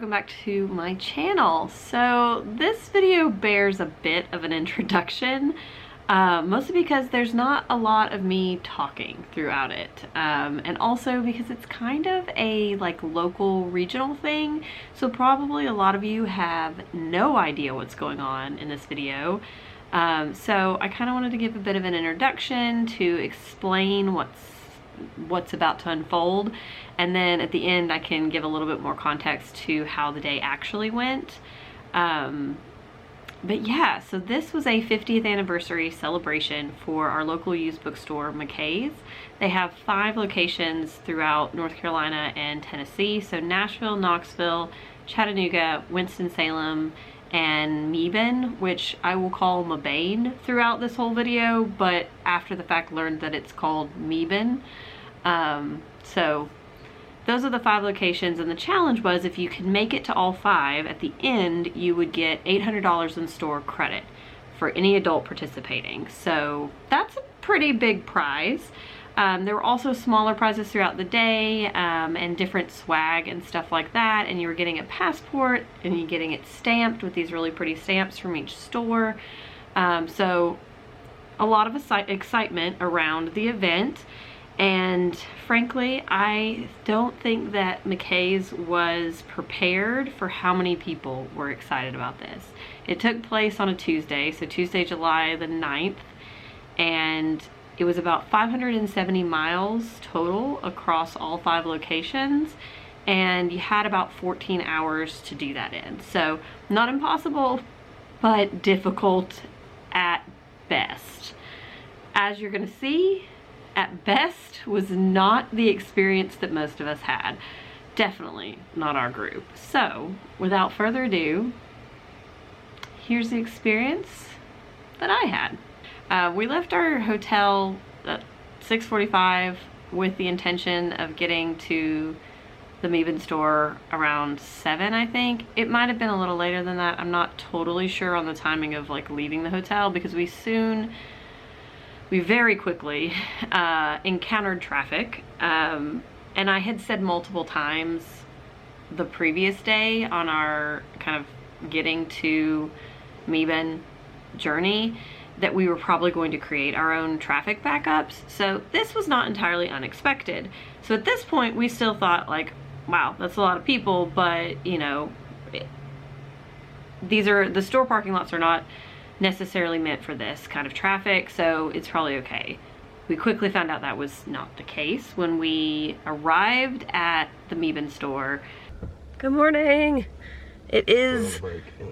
welcome back to my channel. So this video bears a bit of an introduction, mostly because there's not a lot of me talking throughout it, and also because it's kind of a local regional thing, so probably a lot of you have no idea what's going on in this video. So I kind of wanted to give a bit of an introduction to explain what's about to unfold, and then at the end I can give a little bit more context to how the day actually went. But yeah, so this was a 50th anniversary celebration for our local used bookstore, McKay's. They have 5 locations throughout North Carolina and Tennessee, so Nashville, Knoxville, Chattanooga, Winston-Salem, and Mebane, which I will call Mebane throughout this whole video, but after the fact learned that it's called Mebane. So those are the 5 locations, and the challenge was if you could make it to all 5, at the end you would get $800 in store credit for any adult participating. So that's a pretty big prize. There were also smaller prizes throughout the day, and different swag and stuff like that, and you were getting a passport and you're getting it stamped with these really pretty stamps from each store. So a lot of excitement around the event, and frankly I don't think that McKay's was prepared for how many people were excited about this. It took place on a Tuesday, so Tuesday, July the 9th, and it was about 570 miles total across all 5 locations, and you had about 14 hours to do that in. So not impossible, but difficult at best. As you're gonna see, at best was not the experience that most of us had. Definitely not our group. So without further ado, here's the experience that I had. We left our hotel at 6:45 with the intention of getting to the Mebane store around 7, I think. It might have been a little later than that. I'm not totally sure on the timing of leaving the hotel, because we very quickly encountered traffic. And I had said multiple times the previous day on our kind of getting to Mebane journey that we were probably going to create our own traffic backups. So this was not entirely unexpected. So at this point we still thought wow, that's a lot of people, but you know, the store parking lots are not necessarily meant for this kind of traffic, so it's probably okay. We quickly found out that was not the case when we arrived at the Mebane store. Good morning. It is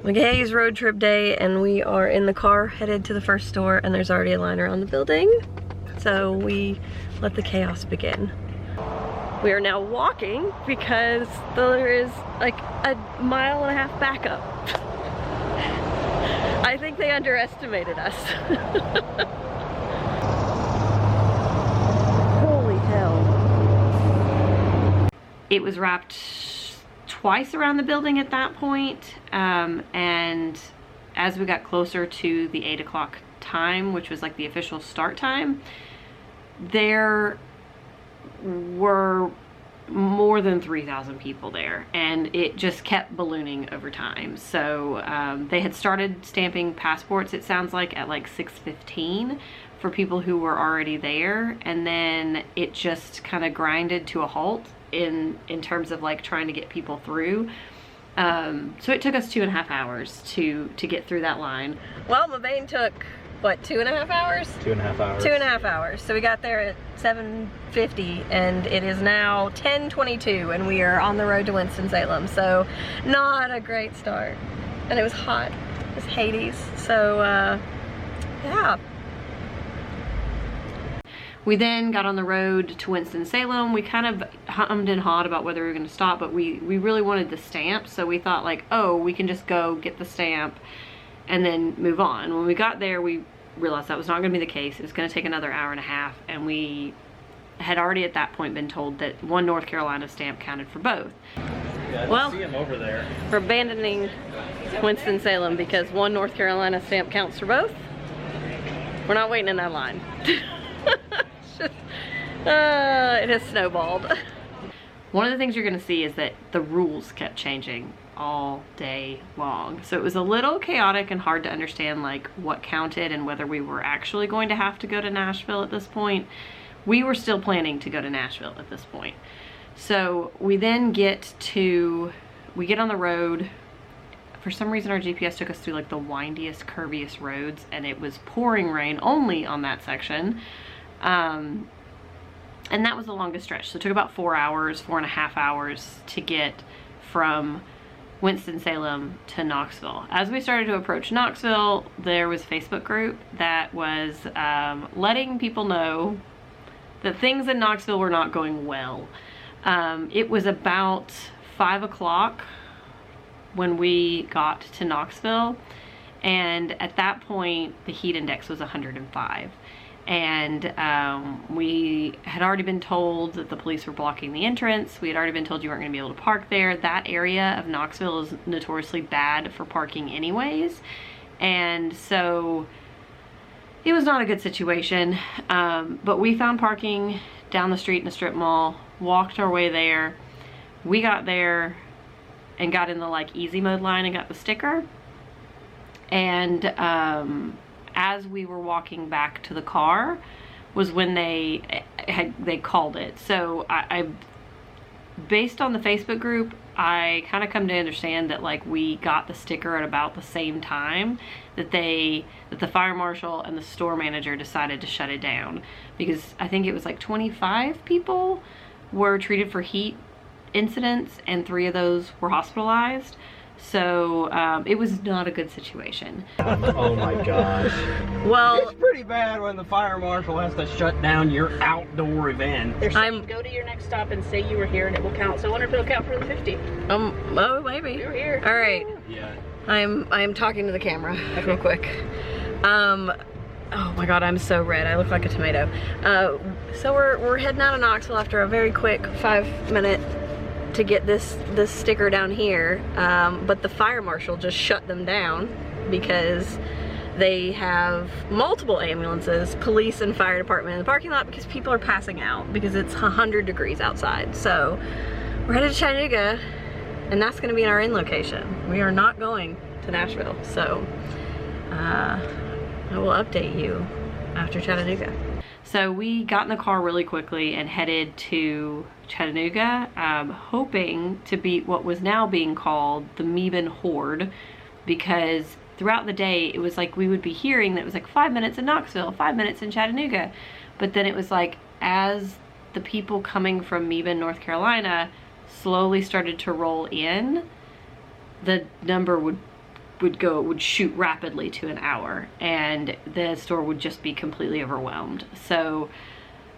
McKay's road trip day, and we are in the car headed to the first store, and there's already a line around the building. So we let the chaos begin. We are now walking because there is a 1.5 mile backup. I think they underestimated us. Holy hell. It was wrapped twice around the building at that point, and as we got closer to the 8 o'clock time, which was the official start time, there were more than 3,000 people there, and it just kept ballooning over time. So they had started stamping passports, it sounds like, at 6:15 for people who were already there, and then it just kind of grinded to a halt in terms of trying to get people through. So it took us 2.5 hours to get through that line. Well, Mebane took what, 2.5 hours? 2.5 hours. 2.5 hours. So we got there at 7:50, and it is now 10:22, and we are on the road to Winston-Salem. So not a great start. And it was hot. It was Hades. So yeah. We then got on the road to Winston-Salem. We kind of hummed and hawed about whether we were going to stop, but we really wanted the stamp, so we thought oh, we can just go get the stamp and then move on. When we got there, we realized that was not going to be the case. It was going to take another 1.5 hours, and we had already at that point been told that 1 North Carolina stamp counted for both. Yeah, well, see him over there. We're abandoning Winston-Salem because 1 North Carolina stamp counts for both. We're not waiting in that line. It has snowballed. one of the things you're gonna see is that the rules kept changing all day long. So it was a little chaotic and hard to understand like what counted and whether we were actually going to have to go to Nashville at this point. We were still planning to go to Nashville at this point. So we then get on the road. For some reason our GPS took us through like the windiest, curviest roads, and it was pouring rain only on that section. And that was the longest stretch. So it took about 4.5 hours to get from Winston-Salem to Knoxville. As we started to approach Knoxville, there was a Facebook group that was letting people know that things in Knoxville were not going well. It was about 5 o'clock when we got to Knoxville, and at that point the heat index was 105. And we had already been told that the police were blocking the entrance. We had already been told you weren't going to be able to park there. That area of Knoxville is notoriously bad for parking anyways. And so it was not a good situation. But we found parking down the street in a strip mall, walked our way there. We got there and got in the like easy mode line and got the sticker. And as we were walking back to the car was when they called it. So I based on the Facebook group, I kind of come to understand that like we got the sticker at about the same time that the fire marshal and the store manager decided to shut it down, because I think it was like 25 people were treated for heat incidents and 3 of those were hospitalized. So it was not a good situation. Oh my gosh. Well, it's pretty bad when the fire marshal has to shut down your outdoor event. They're saying go to your next stop and say you were here and it will count. So I wonder if it'll count for the 50. Oh, maybe. You were here. All right. Yeah. I am talking to the camera real quick. Oh my God, I'm so red. I look like a tomato. So we're heading out of Knoxville after a very quick 5-minute to get this sticker down here, but the fire marshal just shut them down because they have multiple ambulances, police and fire department in the parking lot because people are passing out because it's 100 degrees outside. So we're headed to Chattanooga, and that's going to be our end location. We are not going to Nashville, so I will update you after Chattanooga. So we got in the car really quickly and headed to Chattanooga, hoping to beat what was now being called the Mebane Horde, because throughout the day it was like we would be hearing that it was like 5 minutes in Knoxville, 5 minutes in Chattanooga, but then it was like as the people coming from Mebane, North Carolina slowly started to roll in, the number would shoot rapidly to an hour, and the store would just be completely overwhelmed. So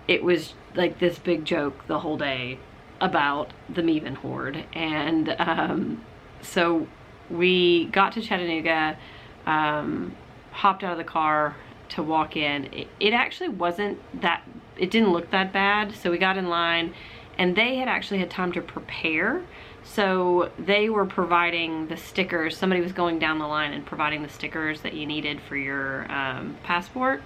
it was like this big joke the whole day about the Mebane Horde. And so we got to Chattanooga, hopped out of the car to walk in. It actually wasn't that, it didn't look that bad. So we got in line, and they had actually had time to prepare. So they were providing the stickers. Somebody was going down the line and providing the stickers that you needed for your passport.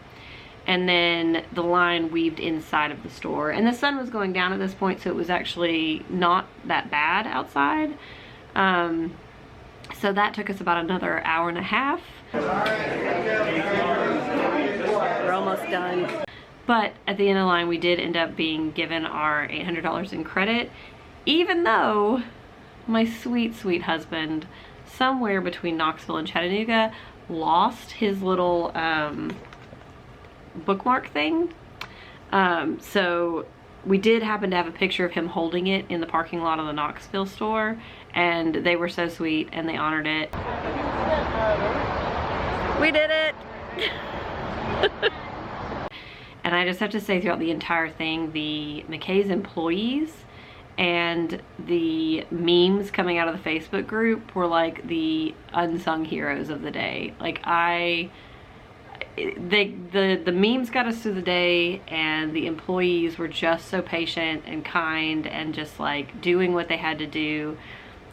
And then the line weaved inside of the store. And the sun was going down at this point, so it was actually not that bad outside. So that took us about another 1.5 hours. We're almost done. But at the end of the line, we did end up being given our $800 in credit, even though my sweet, sweet husband, somewhere between Knoxville and Chattanooga, lost his little bookmark thing. So we did happen to have a picture of him holding it in the parking lot of the Knoxville store, and they were so sweet and they honored it. We did it! And I just have to say, throughout the entire thing, the McKay's employees and the memes coming out of the Facebook group were like the unsung heroes of the day. Like the memes got us through the day, and the employees were just so patient and kind and just like doing what they had to do.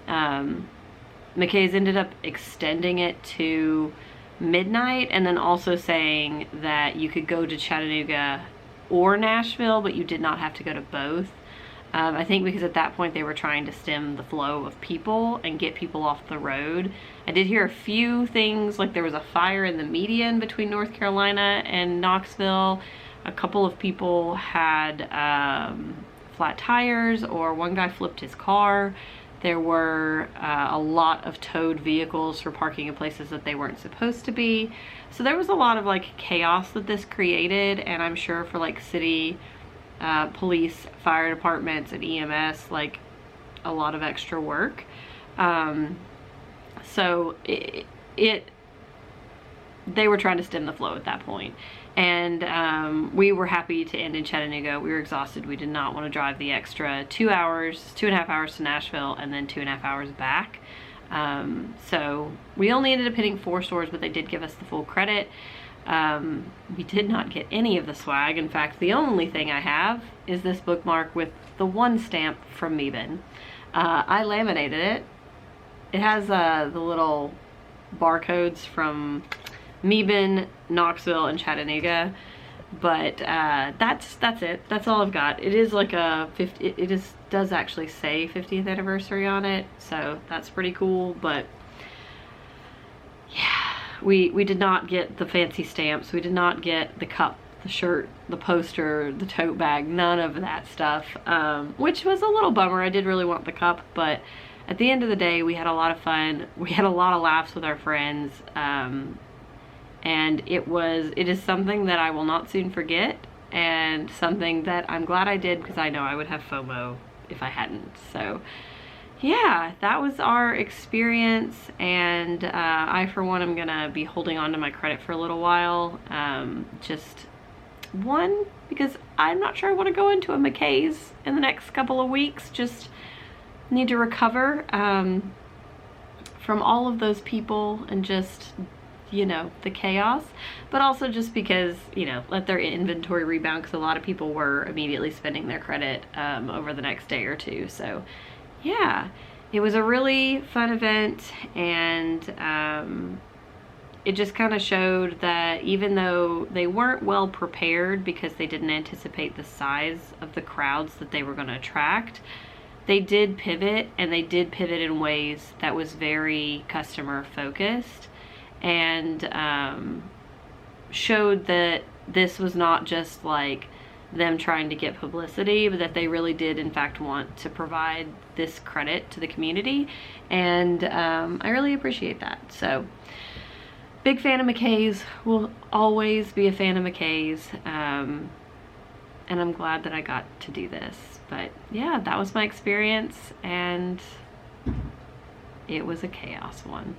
McKay's ended up extending it to midnight, and then also saying that you could go to Chattanooga or Nashville, but you did not have to go to both. I think because at that point they were trying to stem the flow of people and get people off the road. I did hear a few things, like there was a fire in the median between North Carolina and Knoxville. A couple of people had flat tires, or one guy flipped his car. There were a lot of towed vehicles for parking in places that they weren't supposed to be. So there was a lot of like chaos that this created, and I'm sure for like city police, fire departments, and EMS, like a lot of extra work. So they were trying to stem the flow at that point. And we were happy to end in Chattanooga. We were exhausted. We did not want to drive the extra 2.5 hours to Nashville and then 2.5 hours back. So we only ended up hitting 4 stores, but they did give us the full credit. We did not get any of the swag. In fact, the only thing I have is this bookmark with the 1 stamp from Meben. I laminated it. It has the little barcodes from Meben, Knoxville, and Chattanooga, but that's it. That's all I've got. It is like a does actually say 50th anniversary on it, so that's pretty cool. But yeah, we did not get the fancy stamps. We did not get the cup, the shirt, the poster, the tote bag, none of that stuff, which was a little bummer. I did really want the cup, but at the end of the day, we had a lot of fun. We had a lot of laughs with our friends. And it is something that I will not soon forget, and something that I'm glad I did, because I know I would have FOMO if I hadn't. So yeah, that was our experience, and I for one am gonna be holding on to my credit for a little while. Just one, because I'm not sure I want to go into a McKay's in the next couple of weeks. Just need to recover from all of those people and just, you know, the chaos, but also just because, you know, let their inventory rebound, because a lot of people were immediately spending their credit over the next day or two. So yeah, it was a really fun event, and it just kind of showed that even though they weren't well prepared because they didn't anticipate the size of the crowds that they were going to attract, they did pivot, and they did pivot in ways that was very customer focused, and showed that this was not just like them trying to get publicity, but that they really did in fact want to provide this credit to the community. And I really appreciate that. So big fan of McKay's, will always be a fan of McKay's, and I'm glad that I got to do this. But yeah, that was my experience, and it was a chaos one.